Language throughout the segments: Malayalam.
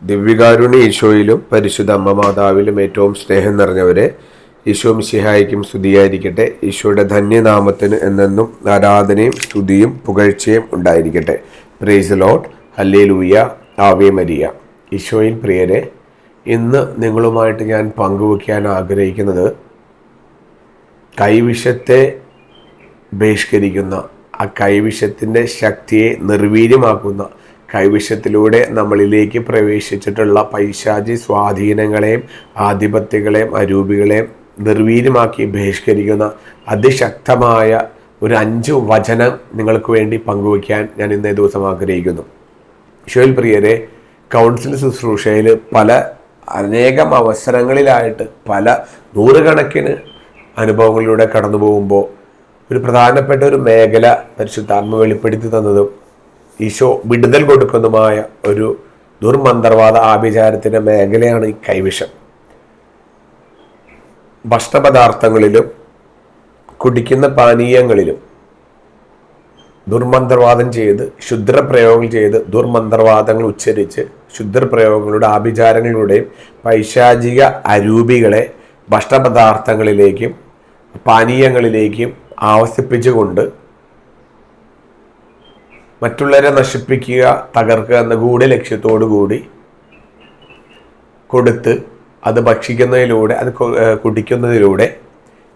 ദിവ്യകാരുണ്യ ഈശോയിലും പരിശുദ്ധ അമ്മ മാതാവിലും ഏറ്റവും സ്നേഹം നിറഞ്ഞവരെ, ഈശോ മിശിഹായ്ക്കും സ്തുതിയായിരിക്കട്ടെ. ഈശോയുടെ ധന്യനാമത്തിന് എന്നെന്നും ആരാധനയും സ്തുതിയും പുകഴ്ചയും ഉണ്ടായിരിക്കട്ടെ. Praise Lord, hallelujah, Ave Maria. ഈശോയിൽ പ്രിയരെ, ഇന്ന് നിങ്ങളുമായിട്ട് ഞാൻ പങ്കുവയ്ക്കാൻ ആഗ്രഹിക്കുന്നത് കൈവിഷത്തെ ബഹിഷ്കരിക്കുന്ന, ആ കൈവിഷത്തിൻ്റെ ശക്തിയെ നിർവീര്യമാക്കുന്ന, കൈവിഷത്തിലൂടെ നമ്മളിലേക്ക് പ്രവേശിച്ചിട്ടുള്ള പൈശാചി സ്വാധീനങ്ങളെയും ആധിപത്യങ്ങളെയും അരൂപികളെയും നിർവീര്യമാക്കി ബഹിഷ്കരിക്കുന്ന അതിശക്തമായ ഒരു 5 വചനം നിങ്ങൾക്ക് വേണ്ടി പങ്കുവയ്ക്കാൻ ഞാൻ ഇന്നേ ദിവസം ആഗ്രഹിക്കുന്നു. ഈശോയിൽ പ്രിയരെ, കൗൺസിൽ ശുശ്രൂഷയിൽ അനേകം അവസരങ്ങളിലായിട്ട് പല നൂറുകണക്കിന് അനുഭവങ്ങളിലൂടെ കടന്നു പോകുമ്പോൾ ഒരു പ്രധാനപ്പെട്ട ഒരു മേഖല പരിശുദ്ധാത്മ വെളിപ്പെടുത്തി തന്നതും ഈശോ വിടുതൽ കൊടുക്കുന്നതുമായ ഒരു ദുർമന്ത്രവാദ ആഭിചാരത്തിൻ്റെ മേഖലയാണ് ഈ കൈവിഷം. ഭക്ഷണപദാർത്ഥങ്ങളിലും കുടിക്കുന്ന പാനീയങ്ങളിലും ദുർമന്ത്രവാദം ചെയ്ത് ക്ഷുദ്രപ്രയോഗങ്ങൾ ചെയ്ത് ദുർമന്ത്രവാദങ്ങൾ ഉച്ചരിച്ച് ക്ഷുദ്രപ്രയോഗങ്ങളുടെ ആഭിചാരങ്ങളിലൂടെയും പൈശാചിക അരൂപികളെ ഭക്ഷണപദാർത്ഥങ്ങളിലേക്കും പാനീയങ്ങളിലേക്കും ആവസിപ്പിച്ചുകൊണ്ട് മറ്റുള്ളവരെ നശിപ്പിക്കുക, തകർക്കുക എന്ന ഗൂഢ ലക്ഷ്യത്തോടു കൂടി കൊടുത്ത് അത് ഭക്ഷിക്കുന്നതിലൂടെ, അത് കുടിക്കുന്നതിലൂടെ,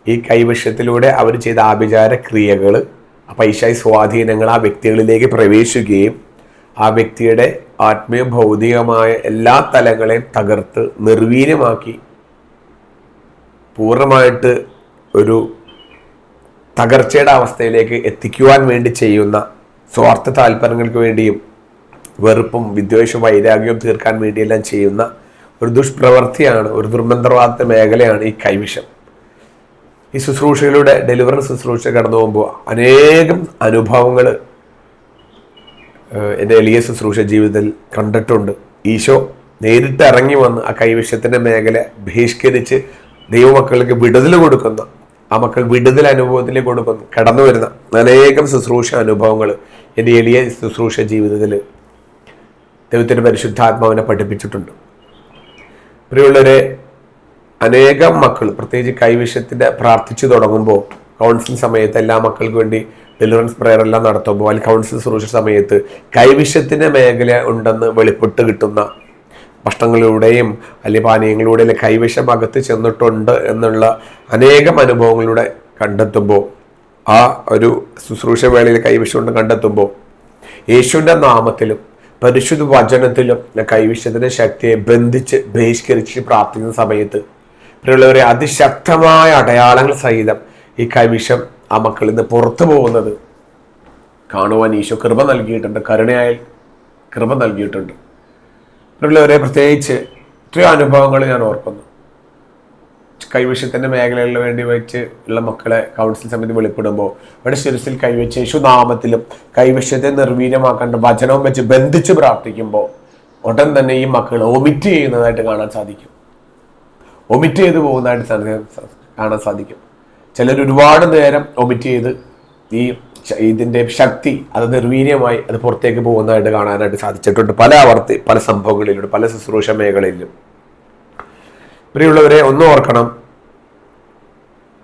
ഈ കൈവിഷത്തിലൂടെ അവർ ചെയ്ത ആഭിചാര ക്രിയകൾ, പൈശാചിക സ്വാധീനങ്ങൾ ആ വ്യക്തികളിലേക്ക് പ്രവേശിക്കുകയും ആ വ്യക്തിയുടെ ആത്മീയ ഭൗതികമായ എല്ലാ തലങ്ങളെയും തകർത്ത് നിർവീര്യമാക്കി പൂർണ്ണമായിട്ട് ഒരു തകർച്ചയുടെ അവസ്ഥയിലേക്ക് എത്തിക്കുവാൻ വേണ്ടി ചെയ്യുന്ന സ്വാർത്ഥ താല്പര്യങ്ങൾക്ക് വേണ്ടിയും വെറുപ്പും വിദ്വേഷവും വൈരാഗ്യവും തീർക്കാൻ വേണ്ടിയെല്ലാം ചെയ്യുന്ന ഒരു ദുഷ്പ്രവൃത്തിയാണ്, ഒരു ദുർമന്ത്രവാദ മേഖലയാണ് ഈ കൈവിഷം. ഈ ശുശ്രൂഷയിലൂടെ, ഡെലിവറൻസ് ശുശ്രൂഷ കടന്നു പോകുമ്പോൾ അനേകം അനുഭവങ്ങൾ എൻ്റെ എളിയ ശുശ്രൂഷ ജീവിതത്തിൽ കണ്ടിട്ടുണ്ട്. ഈശോ നേരിട്ട് ഇറങ്ങി വന്ന് ആ കൈവിഷത്തിൻ്റെ മേഖല ബഹിഷ്കരിച്ച് ദൈവമക്കൾക്ക് വിടുതൽ കൊടുക്കുന്ന, ആ മക്കൾ വിടുതൽ അനുഭവത്തിലേക്ക് കൊടുക്കുന്നു കടന്നു വരുന്ന അനേകം ശുശ്രൂഷ അനുഭവങ്ങൾ എൻ്റെ എളിയ ശുശ്രൂഷ ജീവിതത്തിൽ ദൈവത്തിൻ്റെ പരിശുദ്ധാത്മാവിനെ പഠിപ്പിച്ചിട്ടുണ്ട്. പ്രിയമുള്ളവരെ, അനേകം മക്കൾ പ്രത്യേകിച്ച് കൈവിഷത്തിൻ്റെ പ്രാർത്ഥിച്ചു തുടങ്ങുമ്പോൾ, കൗൺസിലിംഗ് സമയത്ത് എല്ലാ മക്കൾക്ക് വേണ്ടി ഡെലിവറൻസ് പ്രെയർ എല്ലാം നടത്തുമ്പോൾ, അല്ലെങ്കിൽ കൗൺസിൽ ശുശ്രൂഷ സമയത്ത് കൈവിഷത്തിൻ്റെ മേഖല ഉണ്ടെന്ന് വെളിപ്പെട്ട് കിട്ടുന്ന ഭക്ഷണങ്ങളിലൂടെയും അല്ലെങ്കിൽ പാനീയങ്ങളിലൂടെയും കൈവിഷം അകത്ത് ചെന്നിട്ടുണ്ട് എന്നുള്ള അനേകം അനുഭവങ്ങളിലൂടെ കണ്ടെത്തുമ്പോൾ, ആ ഒരു ശുശ്രൂഷ വേളയിൽ കൈവിഷം കൊണ്ട് കണ്ടെത്തുമ്പോൾ, യേശുവിൻ്റെ നാമത്തിലും പരിശുദ്ധ വചനത്തിലും കൈവിഷത്തിൻ്റെ ശക്തിയെ ബന്ധിച്ച് ബഹിഷ്കരിച്ച് പ്രാർത്ഥിക്കുന്ന സമയത്ത് പ്രിയമുള്ളവരെ, അതിശക്തമായ അടയാളങ്ങൾ സഹിതം ഈ കൈവിഷം ആ മക്കളിൽ നിന്ന് പുറത്തു പോകുന്നത് കാണുവാൻ ഈശോ കൃപ നൽകിയിട്ടുണ്ട്, കരുണയായ കൃപ നൽകിയിട്ടുണ്ട്. പ്രിയമുള്ളവരെ, പ്രത്യേകിച്ച് എത്രയോ അനുഭവങ്ങൾ ഞാൻ ഓർക്കുന്നു. കൈവിഷത്തിൻ്റെ മേഖലകളിൽ വേണ്ടി വെച്ച് ഉള്ള മക്കളെ കൗൺസിൽ സമിതി വെളിപ്പെടുമ്പോൾ അവിടെ ശിരസിൽ കൈവച്ച് യേശുനാമത്തിലും കൈവിഷത്തെ നിർവീര്യമാക്കേണ്ട വചനവും വെച്ച് ബന്ധിച്ച് പ്രാർത്ഥിക്കുമ്പോൾ ഉടൻ തന്നെ ഈ മക്കൾ ഒമിറ്റ് ചെയ്യുന്നതായിട്ട് കാണാൻ സാധിക്കും, ഒമിറ്റ് ചെയ്ത് പോകുന്നതായിട്ട് കാണാൻ സാധിക്കും. ചിലർ ഒരുപാട് നേരം ഒമിറ്റ് ചെയ്ത് ഇതിൻ്റെ ശക്തി അത് നിർവീര്യമായി അത് പുറത്തേക്ക് പോകുന്നതായിട്ട് കാണാനായിട്ട് സാധിച്ചിട്ടുണ്ട് പല സംഭവങ്ങളിലും, പല ശുശ്രൂഷ മേഖലയിലും. പ്രിയമുള്ളവരെ, ഒന്നും ഓർക്കണം,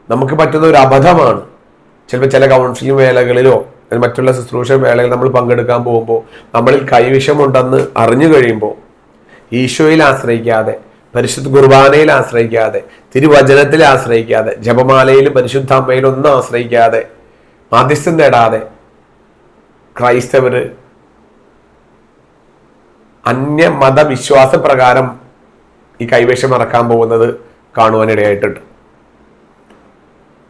നമുക്ക് പറ്റുന്ന ഒരു അബദ്ധമാണ് ചിലപ്പോൾ ചില കൗൺസിലിംഗ് വേളകളിലോ മറ്റുള്ള ശുശ്രൂഷ വേളകളിൽ നമ്മൾ പങ്കെടുക്കാൻ പോകുമ്പോൾ നമ്മളിൽ കൈവിഷമുണ്ടെന്ന് അറിഞ്ഞു കഴിയുമ്പോൾ ഈശോയിൽ ആശ്രയിക്കാതെ, പരിശുദ്ധ കുർബാനയിൽ ആശ്രയിക്കാതെ, തിരുവചനത്തിൽ ആശ്രയിക്കാതെ, ജപമാലയിലും പരിശുദ്ധ അമ്മയിലും ഒന്നും ആശ്രയിക്കാതെ, മാധ്യസ്ഥം നേടാതെ ക്രൈസ്തവർ അന്യമത വിശ്വാസപ്രകാരം ഈ കൈവേഷം ഇറക്കാൻ പോകുന്നത് കാണുവാനിടയായിട്ടുണ്ട്.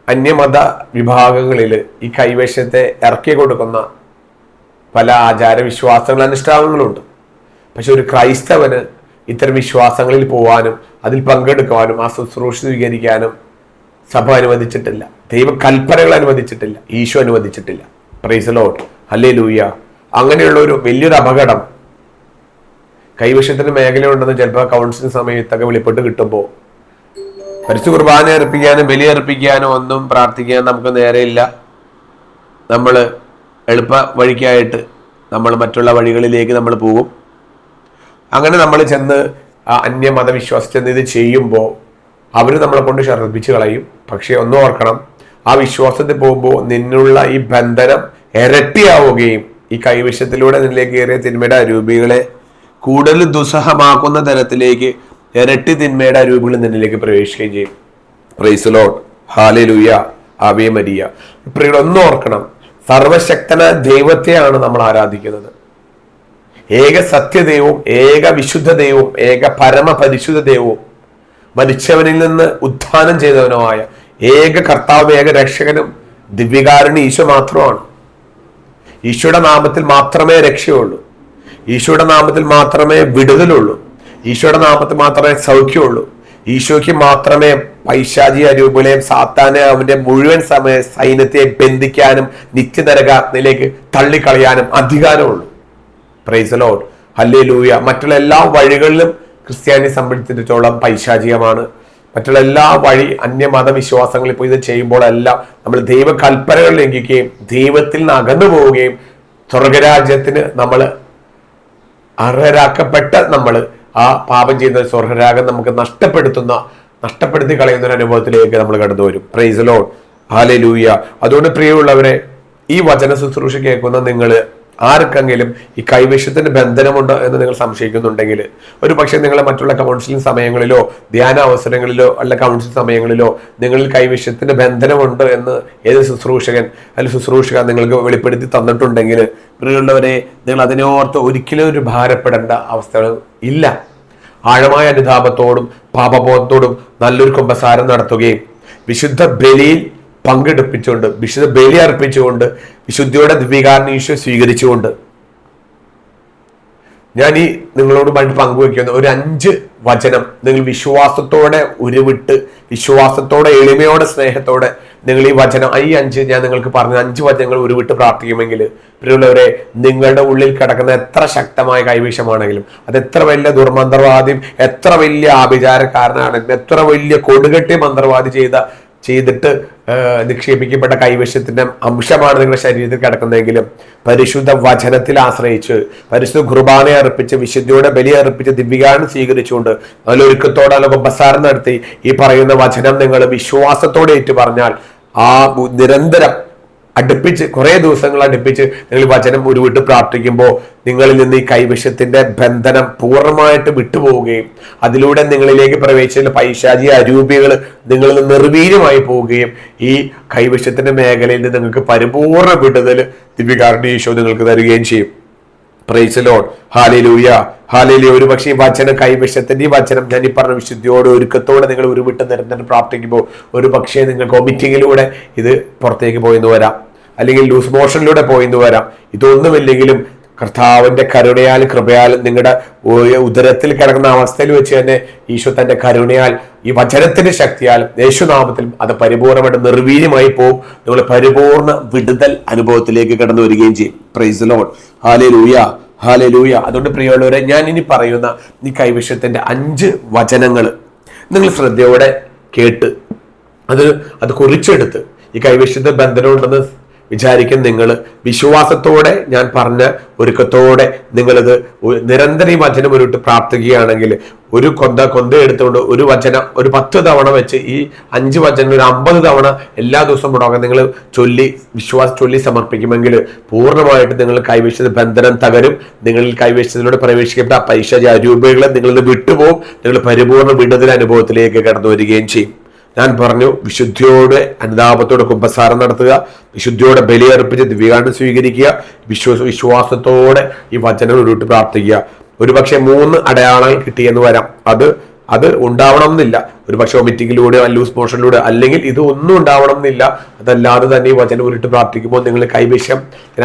അന്യമത വിഭാഗങ്ങളിൽ ഈ കൈവേഷത്തെ ഇറക്കി കൊടുക്കുന്ന പല ആചാരവിശ്വാസങ്ങളും അനുഷ്ഠാനങ്ങളുണ്ട്. പക്ഷെ ഒരു ക്രൈസ്തവന് ഇത്തരം വിശ്വാസങ്ങളിൽ പോവാനും അതിൽ പങ്കെടുക്കുവാനും ആ ശുശ്രൂഷ സ്വീകരിക്കാനും സഭ അനുവദിച്ചിട്ടില്ല, ദൈവകൽപ്പനകൾ അനുവദിച്ചിട്ടില്ല, ഈശോ അനുവദിച്ചിട്ടില്ല. Praise the Lord, hallelujah. അങ്ങനെയുള്ള ഒരു വലിയൊരു അപകടം കൈവിഷത്തിന്റെ മേഖലയുണ്ടെന്ന് ചിലപ്പോൾ കൗൺസിലിംഗ് സമയത്തൊക്കെ വെളിപ്പെട്ട് കിട്ടുമ്പോൾ പരിശുദ്ധ കുർബാന അർപ്പിക്കാനും ബലി അർപ്പിക്കാനും ഒന്നും പ്രാർത്ഥിക്കാൻ നമുക്ക് നേരെയില്ല. നമ്മൾ എളുപ്പ വഴിക്കായിട്ട് നമ്മൾ മറ്റുള്ള വഴികളിലേക്ക് നമ്മൾ പോകും. അങ്ങനെ നമ്മൾ ചെന്ന് അന്യമതവിശ്വാസത്തിൽ ചെന്ന് ഇത് ചെയ്യുമ്പോൾ അവർ നമ്മളെ കൊണ്ട് ഛർദ്ദിപ്പിച്ച് കളയും. പക്ഷെ ഒന്നും ഓർക്കണം, ആ വിശ്വാസത്തിൽ പോകുമ്പോൾ നിന്നുള്ള ഈ ബന്ധനം ഇരട്ടിയാവുകയും ഈ കൈവശത്തിലൂടെ നിന്നിലേക്ക് കയറിയ തിന്മയുടെ അരൂപികളെ കൂടുതൽ ദുസ്സഹമാക്കുന്ന തരത്തിലേക്ക് ഇരട്ടി തിന്മയുടെ അരൂപികൾ നിന്നിലേക്ക് പ്രവേശിക്കുകയും ചെയ്യും. Price the Lord, hallelujah, Ave Maria. പ്രിയരെ, ഒന്നും ഓർക്കണം, സർവശക്തനായ ദൈവത്തെയാണ് നമ്മൾ ആരാധിക്കുന്നത്. ഏക സത്യദൈവവും ഏക വിശുദ്ധ ദൈവവും ഏക പരമപരിശുദ്ധ ദൈവവും മരിച്ചവനിൽ നിന്ന് ഉത്ഥാനം ചെയ്തവനുമായ ഏക കർത്താവും ഏക രക്ഷകനും ദിവ്യകാരുണ്യ ഈശോ മാത്രമാണ്. ഈശോയുടെ നാമത്തിൽ മാത്രമേ രക്ഷയുള്ളൂ. ഈശോയുടെ നാമത്തിൽ മാത്രമേ വിടുതലുള്ളൂ. ഈശോയുടെ നാമത്തിൽ മാത്രമേ സൗഖ്യമുള്ളൂ. ഈശോയ്ക്ക് മാത്രമേ പൈശാചിക രൂപങ്ങളെയും സാത്താനെ അവന്റെ മുഴുവൻ സൈന്യത്തെ ബന്ധിക്കാനും നിത്യനരകാഗ്നിയിലേക്ക് തള്ളിക്കളയാനും അധികാരമുള്ളൂ. Praise the Lord, hallelujah. മറ്റുള്ള എല്ലാ വഴികളിലും ക്രിസ്ത്യാനിയെ സംബന്ധിച്ചിടത്തോളം പൈശാചികമാണ്. മറ്റുള്ള എല്ലാ വഴി അന്യമത വിശ്വാസങ്ങളിൽ പോയി ഇത് ചെയ്യുമ്പോഴെല്ലാം നമ്മൾ ദൈവകൽപ്പനകൾ ലംഘിക്കുകയും ദൈവത്തിൽ നിന്ന് അകന്നു പോവുകയും സ്വർഗരാജ്യത്തിന് നമ്മൾ അർഹരാക്കപ്പെട്ട നമ്മൾ ആ പാപം ചെയ്യുന്ന സ്വർഗരാഗം നമുക്ക് നഷ്ടപ്പെടുത്തി കളയുന്ന ഒരു അനുഭവത്തിലേക്ക് നമ്മൾ കടന്നു വരും. Price the Lord, hallelujah. അതുകൊണ്ട് പ്രിയമുള്ളവരെ, ഈ വചന ശുശ്രൂഷ കേൾക്കുന്ന നിങ്ങൾ ആർക്കെങ്കിലും ഈ കൈവശത്തിന്റെ ബന്ധനമുണ്ടോ എന്ന് നിങ്ങൾ സംശയിക്കുന്നുണ്ടെങ്കിൽ, ഒരു പക്ഷേ നിങ്ങൾ മറ്റുള്ള കൗൺസിലിംഗ് സമയങ്ങളിലോ ധ്യാന അവസരങ്ങളിലോ അല്ല കൗൺസിലിംഗ് സമയങ്ങളിലോ നിങ്ങളിൽ കൈവശത്തിന്റെ ബന്ധനമുണ്ട് എന്ന് ഏത് ശുശ്രൂഷകൻ അല്ലെങ്കിൽ ശുശ്രൂഷക നിങ്ങൾക്ക് വെളിപ്പെടുത്തി തന്നിട്ടുണ്ടെങ്കിൽ, പ്രിയമുള്ളവരെ, നിങ്ങൾ അതിനെ ഓർത്ത് ഒരിക്കലും ഒരു ഭാരപ്പെടേണ്ട അവസ്ഥ ഇല്ല. ആഴമായ അനുതാപത്തോടും പാപബോധത്തോടും നല്ലൊരു കുമ്പസാരം നടത്തുകയും വിശുദ്ധ ബലിയിൽ പങ്കെടുപ്പിച്ചുകൊണ്ട് വിശുദ്ധ ബലി അർപ്പിച്ചുകൊണ്ട് വിശുദ്ധിയോടെ ദിവ്യകാരുണ്യ ഈശോ സ്വീകരിച്ചുകൊണ്ട് ഞാൻ ഈ നിങ്ങളോടുമായിട്ട് പങ്കുവയ്ക്കുന്ന ഒരു 5 വചനം നിങ്ങൾ വിശ്വാസത്തോടെ ഉരുവിട്ട് വിശ്വാസത്തോടെ എളിമയോടെ സ്നേഹത്തോടെ നിങ്ങൾ ഈ വചനം ഈ 5 ഞാൻ നിങ്ങൾക്ക് പറഞ്ഞ 5 വചനങ്ങൾ ഉരുവിട്ട് പ്രാർത്ഥിക്കുമെങ്കിൽ, പ്രിയമുള്ളവരെ, നിങ്ങളുടെ ഉള്ളിൽ കിടക്കുന്ന എത്ര ശക്തമായ കൈവശമാണെങ്കിലും, അത് എത്ര വലിയ ദുർമന്ത്രവാദിയും എത്ര വലിയ ആഭിചാരക്കാരനാണെങ്കിലും എത്ര വലിയ കൊടുകെട്ടി മന്ത്രവാദി ചെയ്തിട്ട് നിക്ഷേപിക്കപ്പെട്ട കൈവശത്തിന്റെ അംശമാണ് നിങ്ങളുടെ ശരീരത്തിൽ കിടക്കുന്നതെങ്കിലും പരിശുദ്ധ വചനത്തിൽ ആശ്രയിച്ച് പരിശുദ്ധ കുർബാന അർപ്പിച്ച് വിശുദ്ധിയോടെ ബലി അർപ്പിച്ച് ദിവ്യകാരുണ്യം സ്വീകരിച്ചുകൊണ്ട് നല്ലൊരുക്കത്തോടെ നല്ല ഉപസാരം നടത്തി ഈ പറയുന്ന വചനം നിങ്ങൾ വിശ്വാസത്തോടെ ഏറ്റു പറഞ്ഞാൽ ആ നിരന്തരം അടുപ്പിച്ച് കുറെ ദിവസങ്ങൾ അടുപ്പിച്ച് നിങ്ങൾ വചനം ഉരുവിട്ട് പ്രാർത്ഥിക്കുമ്പോൾ നിങ്ങളിൽ നിന്ന് ഈ കൈവശത്തിന്റെ ബന്ധനം പൂർണ്ണമായിട്ട് വിട്ടുപോവുകയും അതിലൂടെ നിങ്ങളിലേക്ക് പ്രവേശിച്ച പൈശാചിക അരൂപികൾ നിങ്ങളിൽ നിന്ന് നിർവീര്യമായി പോവുകയും ഈ കൈവശത്തിന്റെ മേഖലയിൽ നിന്ന് നിങ്ങൾക്ക് പരിപൂർണ്ണ വിടുതൽ ദിവ്യകാരുണ്യ ഈശോ നിങ്ങൾക്ക് തരികയും ചെയ്യും. Price the Lord, hallelujah, hallelujah. ഒരു പക്ഷേ ഈ വചനം കൈവശത്തിന്റെ ഈ വചനം ഞാൻ ഈ പറഞ്ഞ വിശുദ്ധിയോടെ ഒരുക്കത്തോടെ നിങ്ങൾ ഉരുവിട്ട് നിരന്തരം പ്രാർത്ഥിക്കുമ്പോൾ ഒരു പക്ഷേ നിങ്ങൾക്ക് വോമിറ്റിങ്ങിലൂടെ ഇത് പുറത്തേക്ക് പോയിന്ന് വരാം, അല്ലെങ്കിൽ ലൂസ് മോഷനിലൂടെ പോയിന്ന് വരാം. ഇതൊന്നുമില്ലെങ്കിലും കർത്താവിന്റെ കരുണയാലും കൃപയാലും നിങ്ങളുടെ ഉദരത്തിൽ കിടക്കുന്ന അവസ്ഥയിൽ വെച്ച് തന്നെ ഈശോ തന്റെ കരുണയാൽ ഈ വചനത്തിന്റെ ശക്തിയാലും യേശുനാമത്തിലും അത് പരിപൂർണമായിട്ട് നിർവീര്യമായി പോകും. നിങ്ങൾ പരിപൂർണ വിടുതൽ അനുഭവത്തിലേക്ക് കടന്നു വരികയും ചെയ്യും. Price the Lord, hallelujah, hallelujah. അതുകൊണ്ട് പ്രിയമുള്ളവരെ, ഞാൻ ഇനി പറയുന്ന ഈ കൈവശത്തിന്റെ 5 വചനങ്ങൾ നിങ്ങൾ ശ്രദ്ധയോടെ കേട്ട് അത് കുറിച്ചെടുത്ത് ഈ കൈവശത്തെ ബന്ധനമുണ്ടെന്ന് വിചാരിക്കും നിങ്ങൾ വിശ്വാസത്തോടെ ഞാൻ പറഞ്ഞ ഒരുക്കത്തോടെ നിങ്ങളിത് നിരന്തരം ഈ വചനം ഉരുട്ട് പ്രാർത്ഥിക്കുകയാണെങ്കിൽ ഒരു കൊന്ത എടുത്തുകൊണ്ട് ഒരു വചനം ഒരു 10 തവണ വെച്ച് ഈ 5 വചനം ഒരു 50 തവണ എല്ലാ ദിവസവും മുടങ്ങാൻ നിങ്ങൾ ചൊല്ലി സമർപ്പിക്കുമെങ്കിൽ പൂർണ്ണമായിട്ട് നിങ്ങൾ കൈവശത്തെ ബന്ധനം തകരും. നിങ്ങളിൽ കൈവശത്തിലൂടെ പ്രവേശിക്കപ്പെട്ട പൈശാചിക അരൂപികളെ നിങ്ങളിൽ വിട്ടുപോകും. നിങ്ങൾ പരിപൂർണ്ണ വിടുതൽ അനുഭവത്തിലേക്ക് കടന്നു വരികയും ചെയ്യും. ഞാൻ പറഞ്ഞു, വിശുദ്ധിയോടെ അനുതാപത്തോടെ കുമ്പസാരം നടത്തുക, വിശുദ്ധിയോടെ ബലിയർപ്പിച്ച് ദിവ്യകാരുണ്യം സ്വീകരിക്കുക, വിശ്വാസത്തോടെ ഈ വചനം ഉരുട്ട് പ്രാർത്ഥിക്കുക. ഒരുപക്ഷെ 3 അടയാളങ്ങൾ കിട്ടിയെന്ന് വരാം. അത് ഉണ്ടാവണം എന്നില്ല. ഒരു പക്ഷെ വൊമിറ്റിങ്ങിലൂടെ ലൂസ് മോഷനിലൂടെ അല്ലെങ്കിൽ ഇത് ഒന്നും ഉണ്ടാവണം എന്നില്ല. അതല്ലാതെ തന്നെ ഈ വചനം ഉരുട്ട് പ്രാർത്ഥിക്കുമ്പോൾ നിങ്ങൾ കൈവശം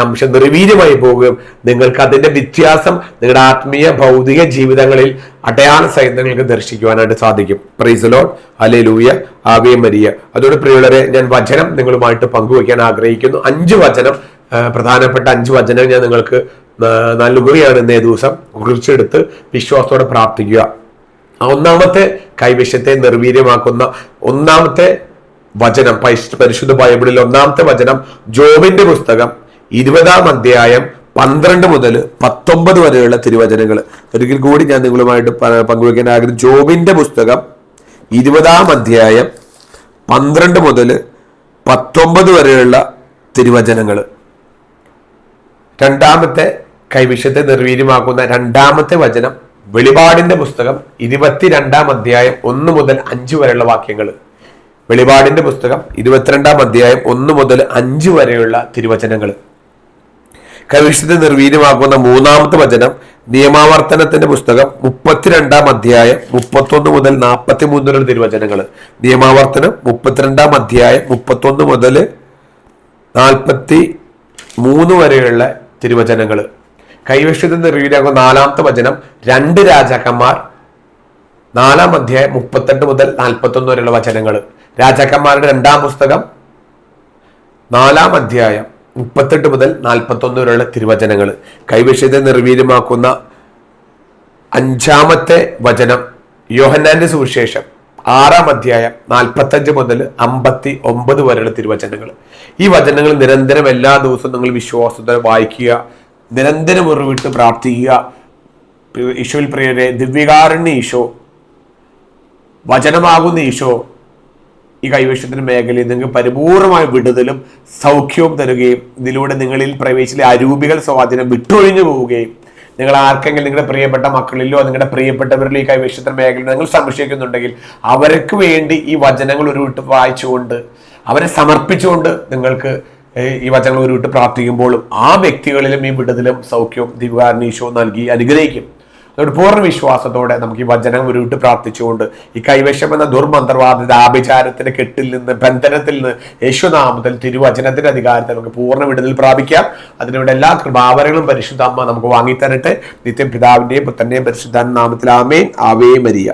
അംശം നിർവീര്യമായി പോകുകയും നിങ്ങൾക്ക് അതിന്റെ വ്യത്യാസം നിങ്ങളുടെ ആത്മീയ ഭൗതിക ജീവിതങ്ങളിൽ അടയാള സഹിതം നിങ്ങൾക്ക് ദർശിക്കുവാനായിട്ട് സാധിക്കും. Price the Lord, hallelujah, Ave Maria. അതോടെ പ്രിയമുള്ളവരെ, ഞാൻ വചനം നിങ്ങളുമായിട്ട് പങ്കുവയ്ക്കാൻ ആഗ്രഹിക്കുന്നു. 5 വചനം, പ്രധാനപ്പെട്ട 5 വചനം ഞാൻ നിങ്ങൾക്ക് നൽകുകയാണ് ഇന്നേ ദിവസം. കുറിച്ചെടുത്ത് വിശ്വാസത്തോടെ പ്രാർത്ഥിക്കുക. ഒന്നാമത്തെ കൈവശത്തെ നിർവീര്യമാക്കുന്ന ഒന്നാമത്തെ വചനം പരിശുദ്ധ ബൈബിളിൽ ഒന്നാമത്തെ വചനം ജോബിന്റെ പുസ്തകം 20-ാം അധ്യായം 12 മുതൽ 19 വരെയുള്ള തിരുവചനങ്ങൾ ഒരിക്കൽ കൂടി ഞാൻ നിങ്ങളുമായിട്ട് പങ്കുവയ്ക്കാൻ ആഗ്രഹിക്കുന്നു. ജോബിന്റെ പുസ്തകം 20-ാം അധ്യായം 12 മുതൽ 19 വരെയുള്ള തിരുവചനങ്ങൾ. രണ്ടാമത്തെ കൈവിഷയത്തെ നിർവീര്യമാക്കുന്ന രണ്ടാമത്തെ വചനം വെളിപാടിന്റെ പുസ്തകം 22-ാം അധ്യായം 1 മുതൽ 5 വരെയുള്ള വാക്യങ്ങൾ. വെളിപാടിന്റെ പുസ്തകം 22-ാം അധ്യായം 1 മുതൽ 5 വരെയുള്ള തിരുവചനങ്ങൾ. കൈവിഷയത്തെ നിർവീര്യമാക്കുന്ന മൂന്നാമത്തെ വചനം നിയമാവർത്തനത്തിന്റെ പുസ്തകം 32-ാം അധ്യായം 31 മുതൽ 43 വരെയുള്ള തിരുവചനങ്ങൾ. നിയമാവർത്തനം 32-ാം അധ്യായം 31 മുതൽ 43 വരെയുള്ള തിരുവചനങ്ങൾ. കൈവശത്തിൽ നിർവീര്യമാക്കുന്ന നാലാമത്തെ വചനം 2 രാജാക്കന്മാർ 4-ാം അധ്യായം 38 മുതൽ 41 വരെയുള്ള വചനങ്ങൾ. രാജാക്കന്മാരുടെ 2-ാം പുസ്തകം 4-ാം അധ്യായം 38 മുതൽ 41 വരെയുള്ള തിരുവചനങ്ങൾ. കൈവശത്തെ നിർവീര്യമാക്കുന്ന 5-ാമത്തെ വചനം യോഹന്നാന്റെ സുവിശേഷം 6-ാം അധ്യായം 45 മുതൽ 59 വരെയുള്ള തിരുവചനങ്ങൾ. ഈ വചനങ്ങൾ നിരന്തരം എല്ലാ ദിവസവും നിങ്ങൾ വിശ്വാസത്തോടെ വായിക്കുക, നിരന്തരം ഉറവിട്ട് പ്രാർത്ഥിക്കുക. ഈശോയിൽ പ്രിയരെ, ദിവ്യകാരുണ്യ ഈശോ, വചനമാകുന്ന ഈശോ ഈ കൈവശത്തിന്റെ മേഖലയിൽ നിങ്ങൾക്ക് പരിപൂർണമായ വിടുതലും സൗഖ്യവും തരുകയും ഇതിലൂടെ നിങ്ങളിൽ പ്രവേശിച്ച അരൂപികൾ സ്വാധീനം വിട്ടൊഴിഞ്ഞു പോവുകയും നിങ്ങൾ ആർക്കെങ്കിലും നിങ്ങളുടെ പ്രിയപ്പെട്ട മക്കളിലോ നിങ്ങളുടെ പ്രിയപ്പെട്ടവരിലോ ഈ കൈവശത്തിന്റെ മേഖലയിൽ നിങ്ങൾ സംശയിക്കുന്നുണ്ടെങ്കിൽ അവർക്ക് വേണ്ടി ഈ വചനങ്ങൾ ഉരുവിട്ട് വായിച്ചുകൊണ്ട് അവരെ സമർപ്പിച്ചുകൊണ്ട് നിങ്ങൾക്ക് ഈ വചനങ്ങൾ ഉരുവിട്ട് പ്രാർത്ഥിക്കുമ്പോഴും ആ വ്യക്തികളിലും ഈ വിടുതലും സൗഖ്യവും ദിവ്യകാരുണ്യ ഈശോ നൽകി അനുഗ്രഹിക്കും. അതുകൊണ്ട് പൂർണ്ണ വിശ്വാസത്തോടെ നമുക്ക് ഈ വചനം ഉരുവിട്ട് പ്രാർത്ഥിച്ചുകൊണ്ട് ഈ കൈവശം എന്ന ദുർമന്ത്രവാദ ആഭിചാരത്തിന്റെ കെട്ടിൽ നിന്ന്, ബന്ധനത്തിൽ നിന്ന് യേശുനാമത്തിൽ തിരുവചനത്തിന്റെ അധികാരത്തിൽ നമുക്ക് പൂർണ്ണ വിടുതൽ പ്രാപിക്കാം. അതിനുവേണ്ട എല്ലാ കൃപാവരങ്ങളും പരിശുദ്ധ അമ്മ നമുക്ക് വാങ്ങിത്തരട്ടെ. നിത്യം പിതാവിന്റെയും പുത്രന്റെയും പരിശുദ്ധ നാമത്തിൽ ആമേൻ. Ave Maria.